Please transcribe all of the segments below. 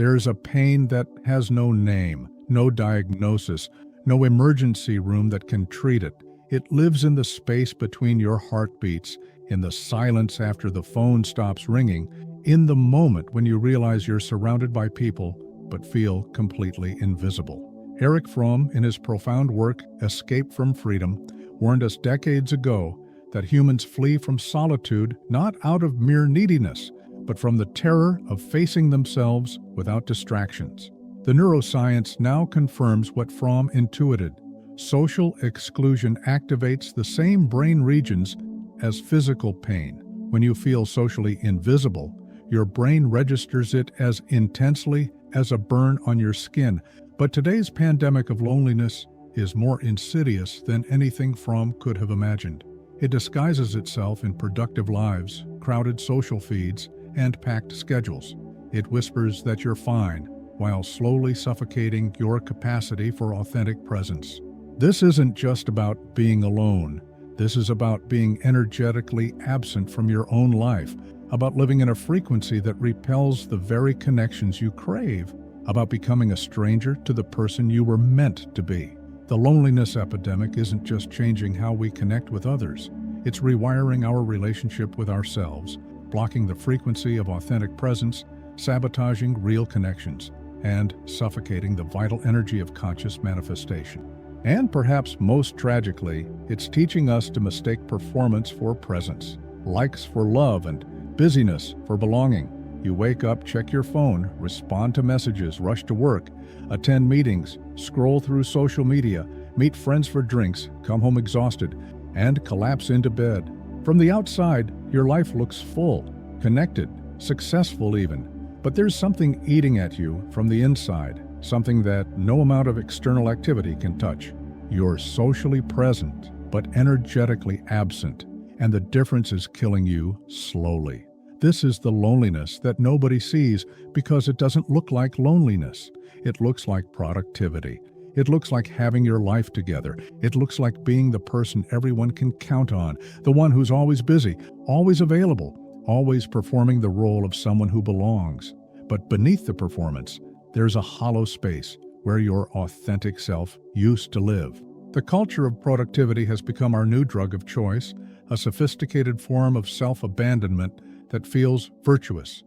There's a pain that has no name, no diagnosis, no emergency room that can treat it. It lives in the space between your heartbeats, in the silence after the phone stops ringing, in the moment when you realize you're surrounded by people but feel completely invisible. Erich Fromm, in his profound work, Escape from Freedom, warned us decades ago that humans flee from solitude not out of mere neediness, but from the terror of facing themselves without distractions. The neuroscience now confirms what Fromm intuited. Social exclusion activates the same brain regions as physical pain. When you feel socially invisible, your brain registers it as intensely as a burn on your skin. But today's pandemic of loneliness is more insidious than anything Fromm could have imagined. It disguises itself in productive lives, crowded social feeds, and packed schedules. It whispers that you're fine, while slowly suffocating your capacity for authentic presence. This isn't just about being alone. This is about being energetically absent from your own life, about living in a frequency that repels the very connections you crave, about becoming a stranger to the person you were meant to be. The loneliness epidemic isn't just changing how we connect with others. It's rewiring our relationship with ourselves, blocking the frequency of authentic presence, sabotaging real connections, and suffocating the vital energy of conscious manifestation. And perhaps most tragically, it's teaching us to mistake performance for presence, likes for love, and busyness for belonging. You wake up, check your phone, respond to messages, rush to work, attend meetings, scroll through social media, meet friends for drinks, come home exhausted, and collapse into bed. From the outside, your life looks full, connected, successful even. But there's something eating at you from the inside, something that no amount of external activity can touch. You're socially present, but energetically absent, and the difference is killing you slowly. This is the loneliness that nobody sees because it doesn't look like loneliness. It looks like productivity. It looks like having your life together. It looks like being the person everyone can count on, the one who's always busy, always available, always performing the role of someone who belongs. But beneath the performance, there's a hollow space where your authentic self used to live. The culture of productivity has become our new drug of choice, a sophisticated form of self-abandonment that feels virtuous.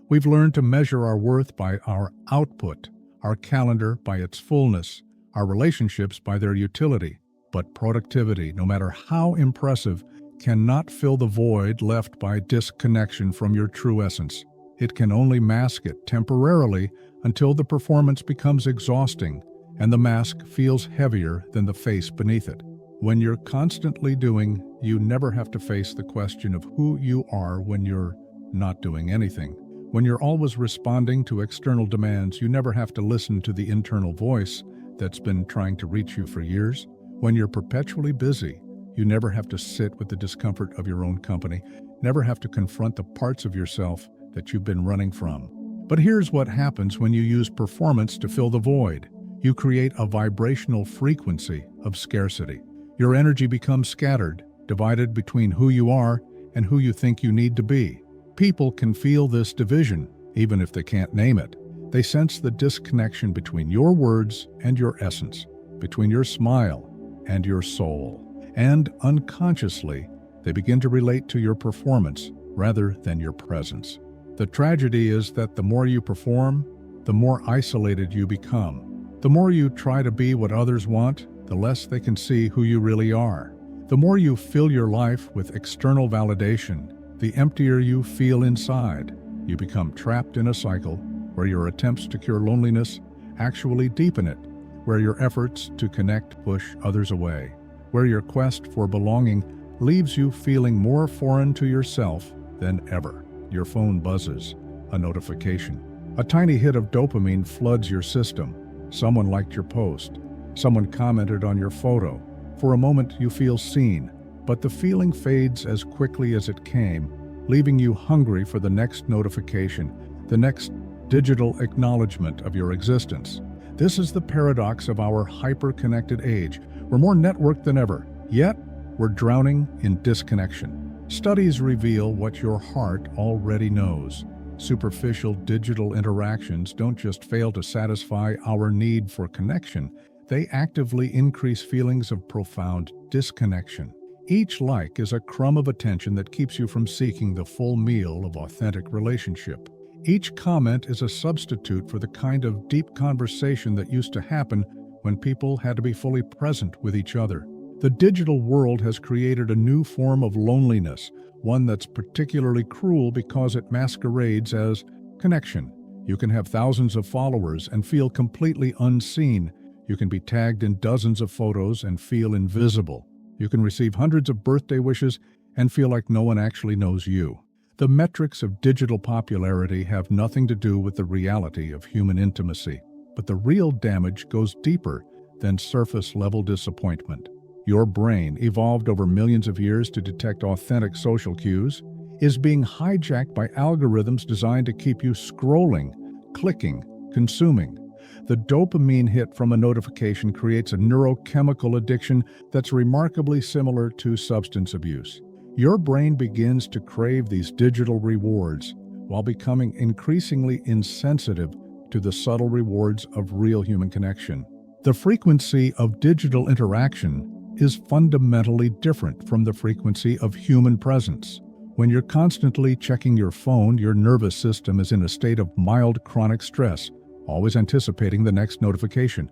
We've learned to measure our worth by our output, our calendar by its fullness, our relationships by their utility. But productivity, no matter how impressive, cannot fill the void left by disconnection from your true essence. It can only mask it temporarily until the performance becomes exhausting and the mask feels heavier than the face beneath it. When you're constantly doing, you never have to face the question of who you are when you're not doing anything. When you're always responding to external demands, you never have to listen to the internal voice that's been trying to reach you for years. When you're perpetually busy, you never have to sit with the discomfort of your own company, never have to confront the parts of yourself that you've been running from. But here's what happens when you use performance to fill the void. You create a vibrational frequency of scarcity. Your energy becomes scattered, divided between who you are and who you think you need to be. People can feel this division, even if they can't name it. They sense the disconnection between your words and your essence, between your smile and your soul. And unconsciously, they begin to relate to your performance rather than your presence. The tragedy is that the more you perform, the more isolated you become. The more you try to be what others want, the less they can see who you really are. The more you fill your life with external validation, the emptier you feel inside. You become trapped in a cycle where your attempts to cure loneliness actually deepen it, where your efforts to connect push others away, where your quest for belonging leaves you feeling more foreign to yourself than ever. Your phone buzzes, a notification. A tiny hit of dopamine floods your system. Someone liked your post. Someone commented on your photo. For a moment, you feel seen, but the feeling fades as quickly as it came, leaving you hungry for the next notification, the next digital acknowledgement of your existence. This is the paradox of our hyper-connected age. We're more networked than ever, yet we're drowning in disconnection. Studies reveal what your heart already knows. Superficial digital interactions don't just fail to satisfy our need for connection, they actively increase feelings of profound disconnection. Each like is a crumb of attention that keeps you from seeking the full meal of authentic relationship. Each comment is a substitute for the kind of deep conversation that used to happen when people had to be fully present with each other. The digital world has created a new form of loneliness, one that's particularly cruel because it masquerades as connection. You can have thousands of followers and feel completely unseen. You can be tagged in dozens of photos and feel invisible. You can receive hundreds of birthday wishes and feel like no one actually knows you. The metrics of digital popularity have nothing to do with the reality of human intimacy, but the real damage goes deeper than surface-level disappointment. Your brain, evolved over millions of years to detect authentic social cues, is being hijacked by algorithms designed to keep you scrolling, clicking, consuming. The dopamine hit from a notification creates a neurochemical addiction that's remarkably similar to substance abuse. Your brain begins to crave these digital rewards while becoming increasingly insensitive to the subtle rewards of real human connection. The frequency of digital interaction is fundamentally different from the frequency of human presence. When you're constantly checking your phone, your nervous system is in a state of mild chronic stress, always anticipating the next notification,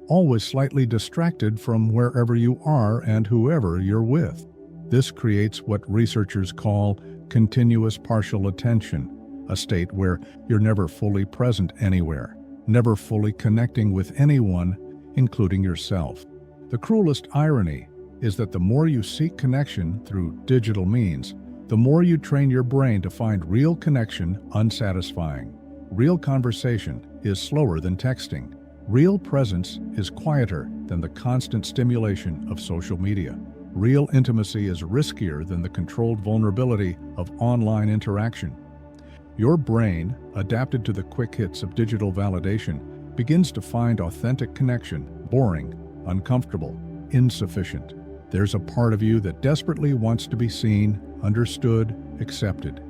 always slightly distracted from wherever you are and whoever you're with. This creates what researchers call continuous partial attention, a state where you're never fully present anywhere, never fully connecting with anyone, including yourself. The cruelest irony is that the more you seek connection through digital means, the more you train your brain to find real connection unsatisfying. Real conversation is slower than texting. Real presence is quieter than the constant stimulation of social media. Real intimacy is riskier than the controlled vulnerability of online interaction. Your brain, adapted to the quick hits of digital validation, begins to find authentic connection boring, uncomfortable, insufficient. There's a part of you that desperately wants to be seen, understood, accepted.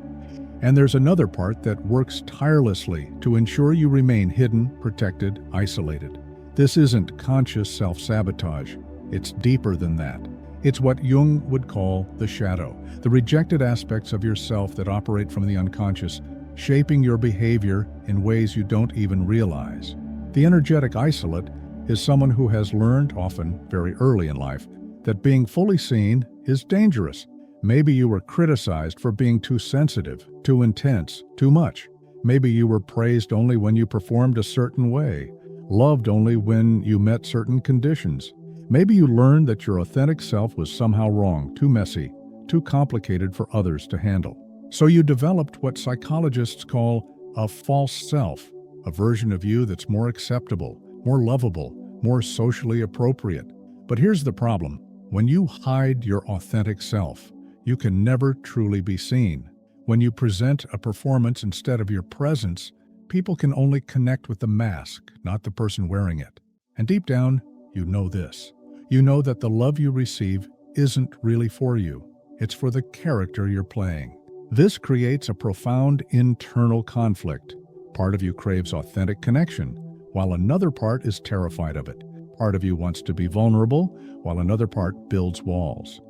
And there's another part that works tirelessly to ensure you remain hidden, protected, isolated. This isn't conscious self-sabotage. It's deeper than that. It's what Jung would call the shadow, the rejected aspects of yourself that operate from the unconscious, shaping your behavior in ways you don't even realize. The energetic isolate is someone who has learned, often very early in life, that being fully seen is dangerous. Maybe you were criticized for being too sensitive, too intense, too much. Maybe you were praised only when you performed a certain way, loved only when you met certain conditions. Maybe you learned that your authentic self was somehow wrong, too messy, too complicated for others to handle. So you developed what psychologists call a false self, a version of you that's more acceptable, more lovable, more socially appropriate. But here's the problem. When you hide your authentic self, you can never truly be seen. When you present a performance instead of your presence, people can only connect with the mask, not the person wearing it. And deep down, you know this. You know that the love you receive isn't really for you. It's for the character you're playing. This creates a profound internal conflict. Part of you craves authentic connection, while another part is terrified of it. Part of you wants to be vulnerable, while another part builds walls.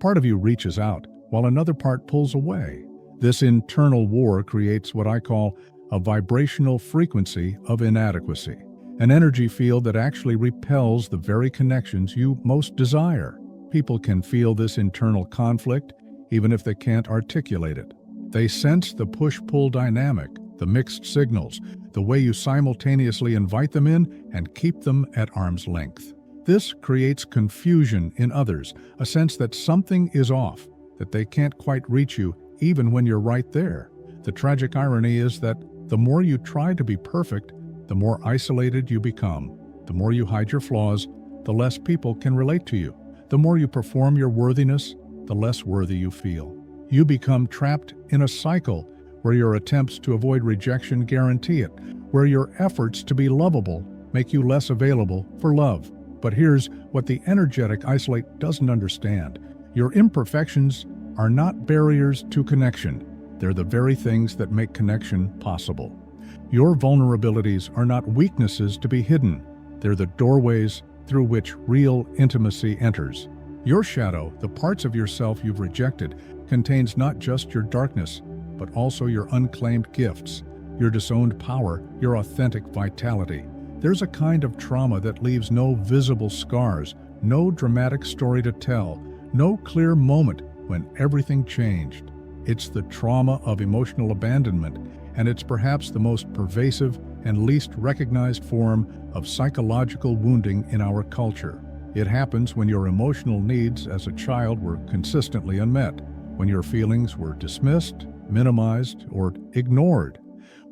Part of you reaches out, while another part pulls away. This internal war creates what I call a vibrational frequency of inadequacy, an energy field that actually repels the very connections you most desire. People can feel this internal conflict, even if they can't articulate it. They sense the push-pull dynamic, the mixed signals, the way you simultaneously invite them in and keep them at arm's length. This creates confusion in others, a sense that something is off, that they can't quite reach you even when you're right there. The tragic irony is that the more you try to be perfect, the more isolated you become. The more you hide your flaws, the less people can relate to you. The more you perform your worthiness, the less worthy you feel. You become trapped in a cycle where your attempts to avoid rejection guarantee it, where your efforts to be lovable make you less available for love. But here's what the energetic isolate doesn't understand. Your imperfections are not barriers to connection. They're the very things that make connection possible. Your vulnerabilities are not weaknesses to be hidden. They're the doorways through which real intimacy enters. Your shadow, the parts of yourself you've rejected, contains not just your darkness, but also your unclaimed gifts, your disowned power, your authentic vitality. There's a kind of trauma that leaves no visible scars, no dramatic story to tell, no clear moment when everything changed. It's the trauma of emotional abandonment, and it's perhaps the most pervasive and least recognized form of psychological wounding in our culture. It happens when your emotional needs as a child were consistently unmet, when your feelings were dismissed, minimized, or ignored,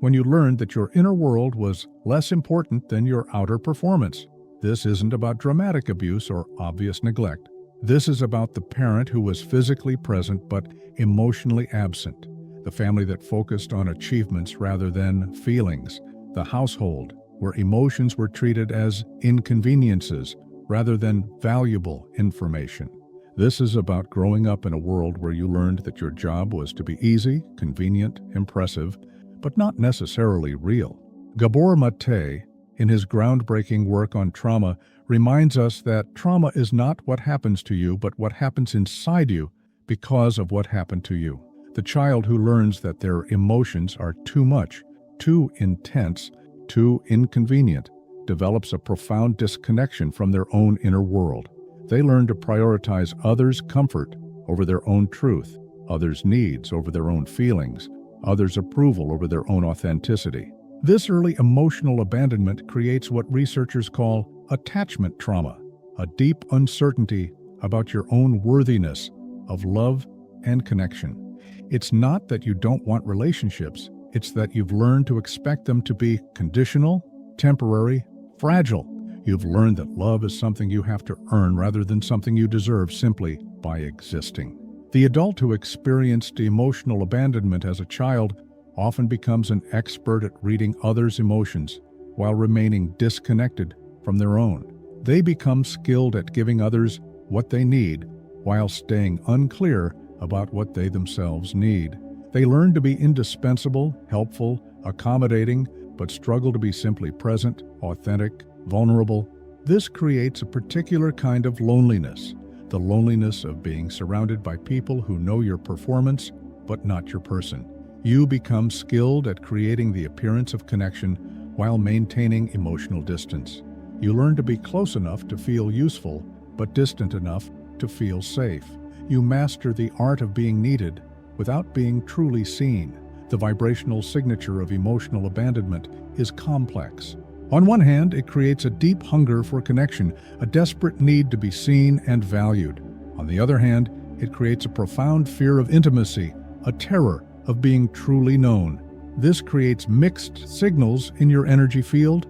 when you learned that your inner world was less important than your outer performance. This isn't about dramatic abuse or obvious neglect. This is about the parent who was physically present but emotionally absent, the family that focused on achievements rather than feelings, the household where emotions were treated as inconveniences rather than valuable information. This is about growing up in a world where you learned that your job was to be easy, convenient, impressive, but not necessarily real. Gabor Mate, in his groundbreaking work on trauma, reminds us that trauma is not what happens to you, but what happens inside you because of what happened to you. The child who learns that their emotions are too much, too intense, too inconvenient, develops a profound disconnection from their own inner world. They learn to prioritize others' comfort over their own truth, others' needs over their own feelings, others' approval over their own authenticity. This early emotional abandonment creates what researchers call attachment trauma, a deep uncertainty about your own worthiness of love and connection. It's not that you don't want relationships, it's that you've learned to expect them to be conditional, temporary, fragile. You've learned that love is something you have to earn rather than something you deserve simply by existing. The adult who experienced emotional abandonment as a child often becomes an expert at reading others' emotions while remaining disconnected from their own. They become skilled at giving others what they need while staying unclear about what they themselves need. They learn to be indispensable, helpful, accommodating, but struggle to be simply present, authentic, vulnerable. This creates a particular kind of loneliness, the loneliness of being surrounded by people who know your performance, but not your person. You become skilled at creating the appearance of connection while maintaining emotional distance. You learn to be close enough to feel useful, but distant enough to feel safe. You master the art of being needed without being truly seen. The vibrational signature of emotional abandonment is complex. On one hand, it creates a deep hunger for connection, a desperate need to be seen and valued. On the other hand, it creates a profound fear of intimacy, a terror of being truly known. This creates mixed signals in your energy field.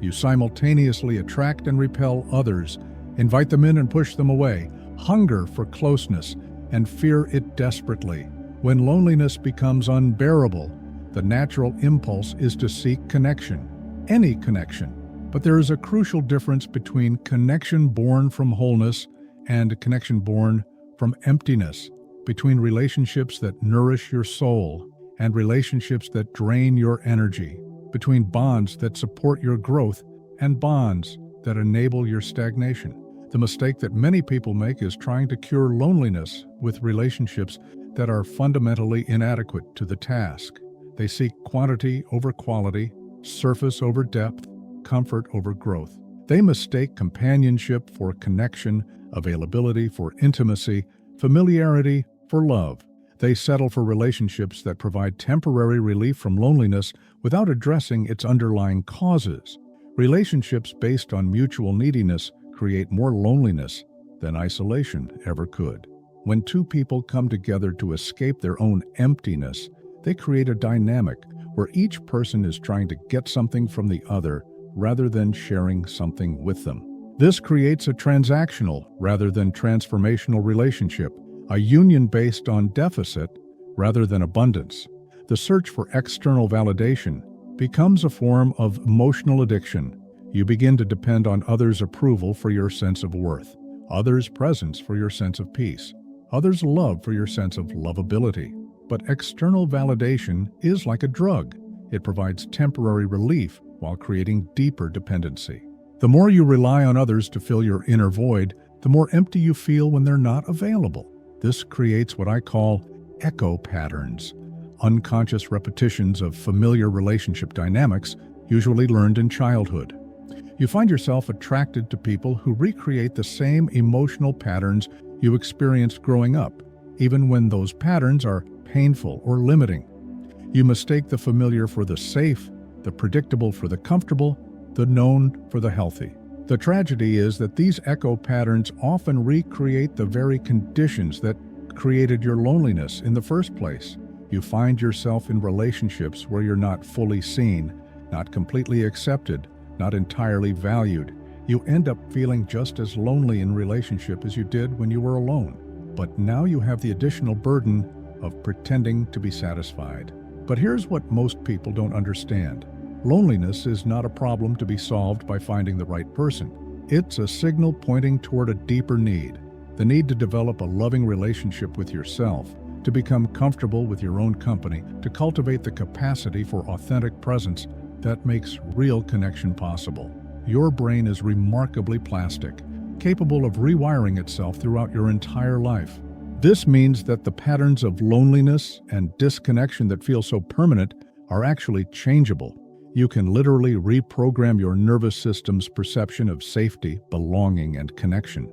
You simultaneously attract and repel others, invite them in and push them away, hunger for closeness, and fear it desperately. When loneliness becomes unbearable, the natural impulse is to seek connection. Any connection. But there is a crucial difference between connection born from wholeness and connection born from emptiness, between relationships that nourish your soul and relationships that drain your energy, between bonds that support your growth and bonds that enable your stagnation. The mistake that many people make is trying to cure loneliness with relationships that are fundamentally inadequate to the task. They seek quantity over quality, surface over depth, comfort over growth. They mistake companionship for connection, availability for intimacy, familiarity for love. They settle for relationships that provide temporary relief from loneliness without addressing its underlying causes. Relationships based on mutual neediness create more loneliness than isolation ever could. When two people come together to escape their own emptiness, they create a dynamic where each person is trying to get something from the other rather than sharing something with them. This creates a transactional rather than transformational relationship, a union based on deficit rather than abundance. The search for external validation becomes a form of emotional addiction. You begin to depend on others' approval for your sense of worth, others' presence for your sense of peace, others' love for your sense of lovability. but external validation is like a drug. It provides temporary relief while creating deeper dependency. The more you rely on others to fill your inner void, the more empty you feel when they're not available. This creates what I call echo patterns, unconscious repetitions of familiar relationship dynamics usually learned in childhood. You find yourself attracted to people who recreate the same emotional patterns you experienced growing up, even when those patterns are painful or limiting. You mistake the familiar for the safe, the predictable for the comfortable, the known for the healthy. The tragedy is that these echo patterns often recreate the very conditions that created your loneliness in the first place. You find yourself in relationships where you're not fully seen, not completely accepted, not entirely valued. You end up feeling just as lonely in relationship as you did when you were alone. But now you have the additional burden of pretending to be satisfied. But here's what most people don't understand. Loneliness is not a problem to be solved by finding the right person. It's a signal pointing toward a deeper need, the need to develop a loving relationship with yourself, to become comfortable with your own company, to cultivate the capacity for authentic presence that makes real connection possible. Your brain is remarkably plastic, capable of rewiring itself throughout your entire life. This means that the patterns of loneliness and disconnection that feel so permanent are actually changeable. You can literally reprogram your nervous system's perception of safety, belonging, and connection.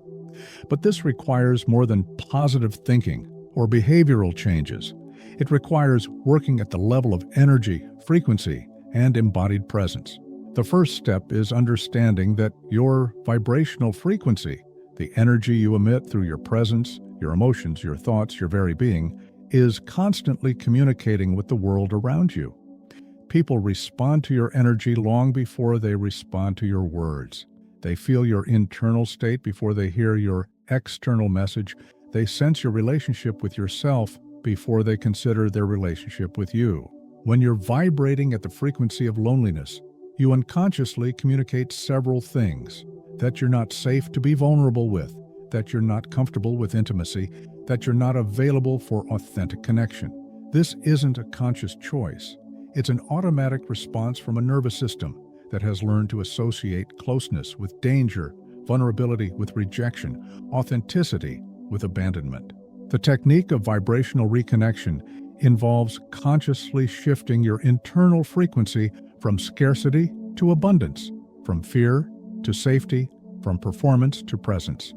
But this requires more than positive thinking or behavioral changes. It requires working at the level of energy, frequency, and embodied presence. The first step is understanding that your vibrational frequency, the energy you emit through your presence, your emotions, your thoughts, your very being, is constantly communicating with the world around you. People respond to your energy long before they respond to your words. They feel your internal state before they hear your external message. They sense your relationship with yourself before they consider their relationship with you. When you're vibrating at the frequency of loneliness, you unconsciously communicate several things: that you're not safe to be vulnerable with, that you're not comfortable with intimacy, that you're not available for authentic connection. This isn't a conscious choice. It's an automatic response from a nervous system that has learned to associate closeness with danger, vulnerability with rejection, authenticity with abandonment. The technique of vibrational reconnection involves consciously shifting your internal frequency from scarcity to abundance, from fear to safety, from performance to presence.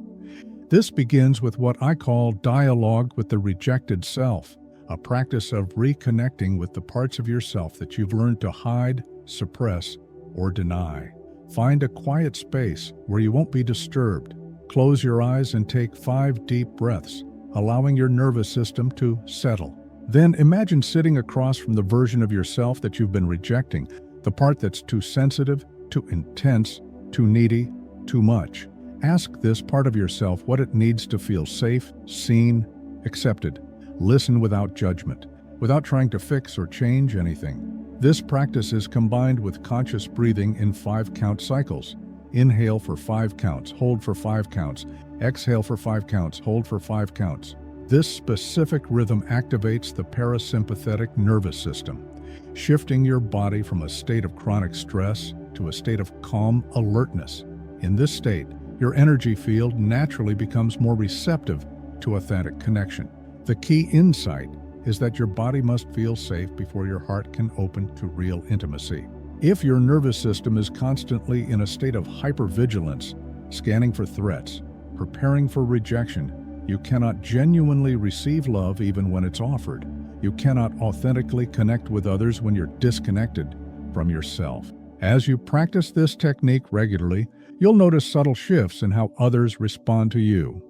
This begins with what I call dialogue with the rejected self, a practice of reconnecting with the parts of yourself that you've learned to hide, suppress, or deny. Find a quiet space where you won't be disturbed. Close your eyes and take 5 deep breaths, allowing your nervous system to settle. Then imagine sitting across from the version of yourself that you've been rejecting, the part that's too sensitive, too intense, too needy, too much. Ask this part of yourself what it needs to feel safe, seen, accepted. Listen without judgment, without trying to fix or change anything. This practice is combined with conscious breathing in 5-count cycles. Inhale for 5 counts, hold for 5 counts, exhale for 5 counts, hold for 5 counts. This specific rhythm activates the parasympathetic nervous system, shifting your body from a state of chronic stress to a state of calm alertness. In this state, your energy field naturally becomes more receptive to authentic connection. The key insight is that your body must feel safe before your heart can open to real intimacy. If your nervous system is constantly in a state of hypervigilance, scanning for threats, preparing for rejection, you cannot genuinely receive love even when it's offered. You cannot authentically connect with others when you're disconnected from yourself. As you practice this technique regularly, you'll notice subtle shifts in how others respond to you.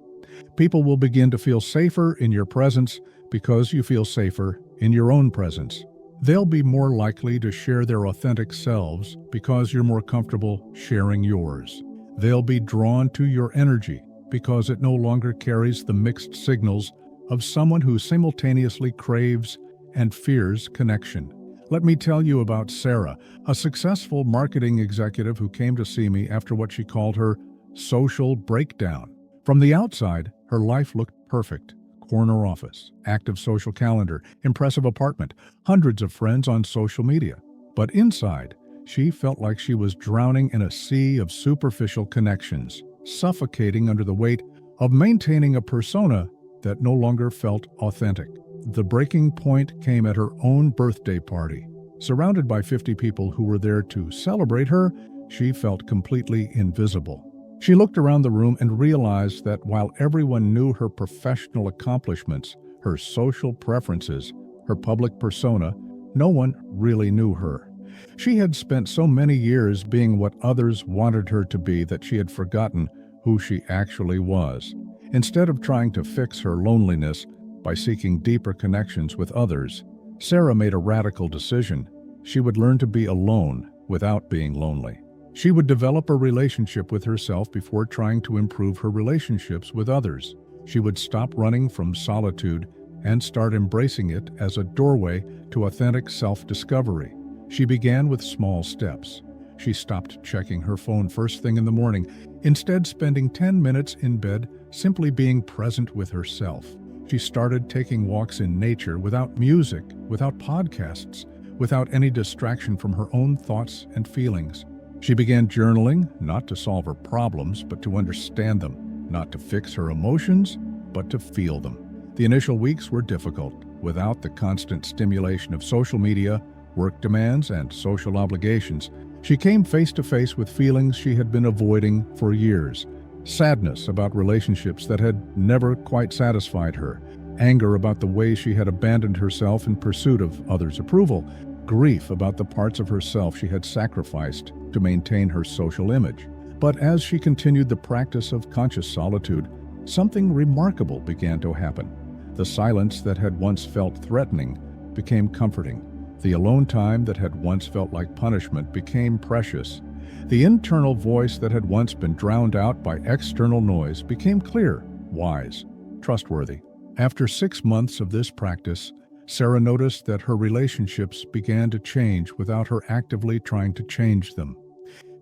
People will begin to feel safer in your presence because you feel safer in your own presence. They'll be more likely to share their authentic selves because you're more comfortable sharing yours. They'll be drawn to your energy because it no longer carries the mixed signals of someone who simultaneously craves and fears connection. Let me tell you about Sarah, a successful marketing executive who came to see me after what she called her social breakdown. From the outside, her life looked perfect. corner office, active social calendar, impressive apartment, hundreds of friends on social media. But inside, she felt like she was drowning in a sea of superficial connections, suffocating under the weight of maintaining a persona that no longer felt authentic. The breaking point came at her own birthday party. Surrounded by 50 people who were there to celebrate her, she felt completely invisible. She looked around the room and realized that while everyone knew her professional accomplishments, her social preferences, her public persona, no one really knew her. She had spent so many years being what others wanted her to be that she had forgotten who she actually was. Instead of trying to fix her loneliness by seeking deeper connections with others, Sarah made a radical decision. She would learn to be alone without being lonely. She would develop a relationship with herself before trying to improve her relationships with others. She would stop running from solitude and start embracing it as a doorway to authentic self-discovery. She began with small steps. She stopped checking her phone first thing in the morning, instead spending 10 minutes in bed simply being present with herself. She started taking walks in nature without music, without podcasts, without any distraction from her own thoughts and feelings. She began journaling, not to solve her problems, but to understand them, not to fix her emotions, but to feel them. The initial weeks were difficult. Without the constant stimulation of social media, work demands, and social obligations, she came face to face with feelings she had been avoiding for years. Sadness about relationships that had never quite satisfied her, anger about the way she had abandoned herself in pursuit of others' approval, grief about the parts of herself she had sacrificed to maintain her social image. But as she continued the practice of conscious solitude, something remarkable began to happen. The silence that had once felt threatening became comforting. The alone time that had once felt like punishment became precious. The internal voice that had once been drowned out by external noise became clear, wise, trustworthy. After 6 months of this practice, Sarah noticed that her relationships began to change without her actively trying to change them.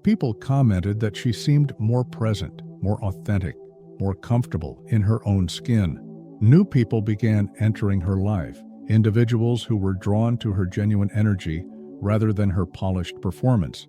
People commented that she seemed more present, more authentic, more comfortable in her own skin. New people began entering her life, individuals who were drawn to her genuine energy rather than her polished performance.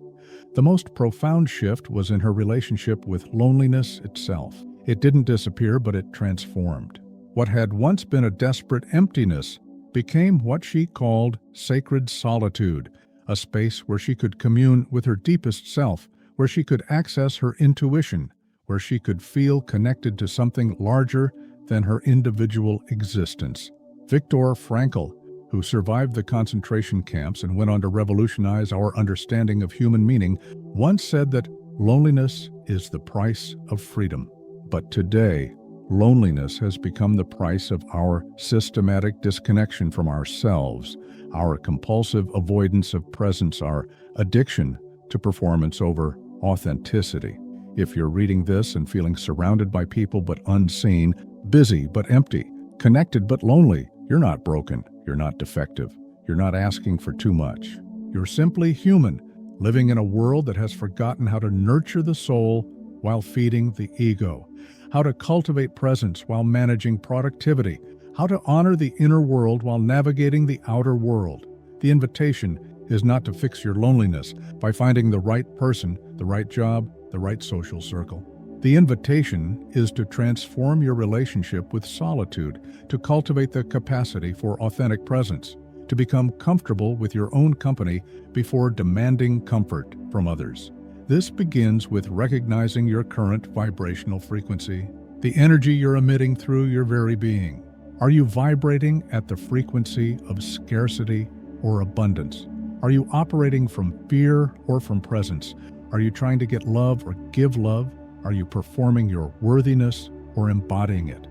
The most profound shift was in her relationship with loneliness itself. It didn't disappear, but it transformed. What had once been a desperate emptiness became what she called sacred solitude, a space where she could commune with her deepest self, where she could access her intuition, where she could feel connected to something larger than her individual existence. Viktor Frankl, who survived the concentration camps and went on to revolutionize our understanding of human meaning, once said that loneliness is the price of freedom. But today, loneliness has become the price of our systematic disconnection from ourselves, our compulsive avoidance of presence, our addiction to performance over authenticity. If you're reading this and feeling surrounded by people but unseen, busy but empty, connected but lonely, you're not broken, you're not defective, you're not asking for too much. You're simply human, living in a world that has forgotten how to nurture the soul while feeding the ego, how to cultivate presence while managing productivity, how to honor the inner world while navigating the outer world. The invitation is not to fix your loneliness by finding the right person, the right job, the right social circle. The invitation is to transform your relationship with solitude, to cultivate the capacity for authentic presence, to become comfortable with your own company before demanding comfort from others. This begins with recognizing your current vibrational frequency, the energy you're emitting through your very being. Are you vibrating at the frequency of scarcity or abundance? Are you operating from fear or from presence? Are you trying to get love or give love? Are you performing your worthiness or embodying it?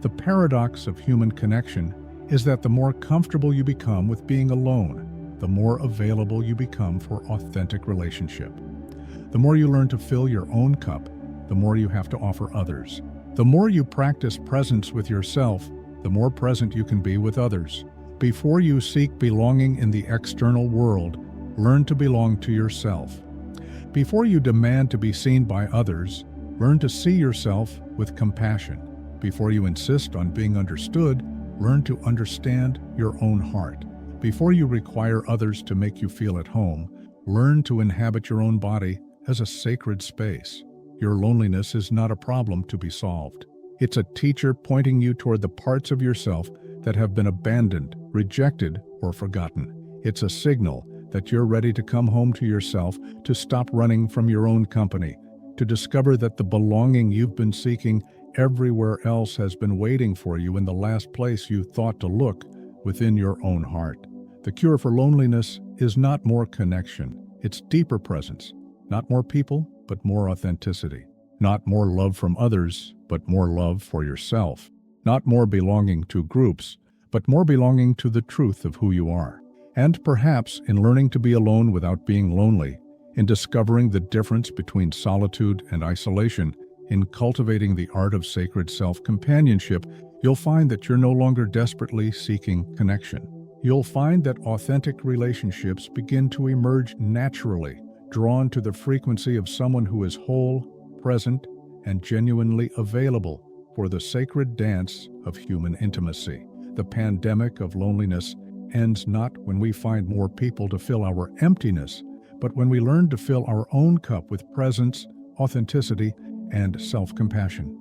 The paradox of human connection is that the more comfortable you become with being alone, the more available you become for authentic relationship. The more you learn to fill your own cup, the more you have to offer others. The more you practice presence with yourself, the more present you can be with others. Before you seek belonging in the external world, learn to belong to yourself. Before you demand to be seen by others, learn to see yourself with compassion. Before you insist on being understood, learn to understand your own heart. Before you require others to make you feel at home, learn to inhabit your own body as a sacred space. Your loneliness is not a problem to be solved. It's a teacher pointing you toward the parts of yourself that have been abandoned, rejected, or forgotten. It's a signal that you're ready to come home to yourself, to stop running from your own company, to discover that the belonging you've been seeking everywhere else has been waiting for you in the last place you thought to look, within your own heart. The cure for loneliness is not more connection. It's deeper presence. Not more people, but more authenticity. Not more love from others, but more love for yourself. Not more belonging to groups, but more belonging to the truth of who you are. And perhaps in learning to be alone without being lonely, in discovering the difference between solitude and isolation, in cultivating the art of sacred self-companionship, you'll find that you're no longer desperately seeking connection. You'll find that authentic relationships begin to emerge naturally, drawn to the frequency of someone who is whole, present, and genuinely available for the sacred dance of human intimacy. The pandemic of loneliness ends not when we find more people to fill our emptiness, but when we learn to fill our own cup with presence, authenticity, and self-compassion.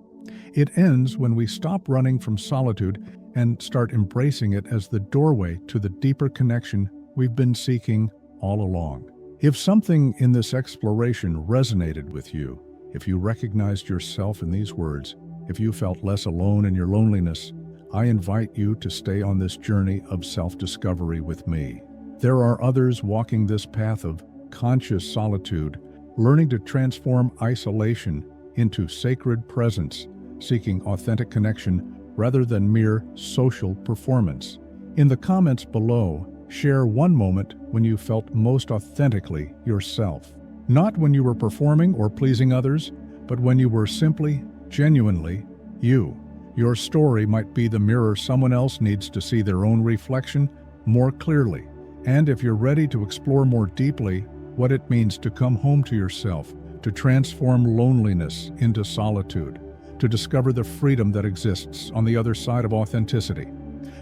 It ends when we stop running from solitude and start embracing it as the doorway to the deeper connection we've been seeking all along. If something in this exploration resonated with you, if you recognized yourself in these words, if you felt less alone in your loneliness, I invite you to stay on this journey of self-discovery with me. There are others walking this path of conscious solitude, learning to transform isolation into sacred presence, seeking authentic connection rather than mere social performance. In the comments below, share one moment when you felt most authentically yourself. Not when you were performing or pleasing others, but when you were simply, genuinely you. Your story might be the mirror someone else needs to see their own reflection more clearly. And if you're ready to explore more deeply what it means to come home to yourself, to transform loneliness into solitude, to discover the freedom that exists on the other side of authenticity,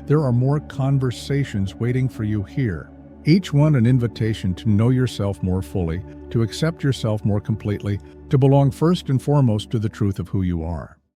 there are more conversations waiting for you here. Each one an invitation to know yourself more fully, to accept yourself more completely, to belong first and foremost to the truth of who you are.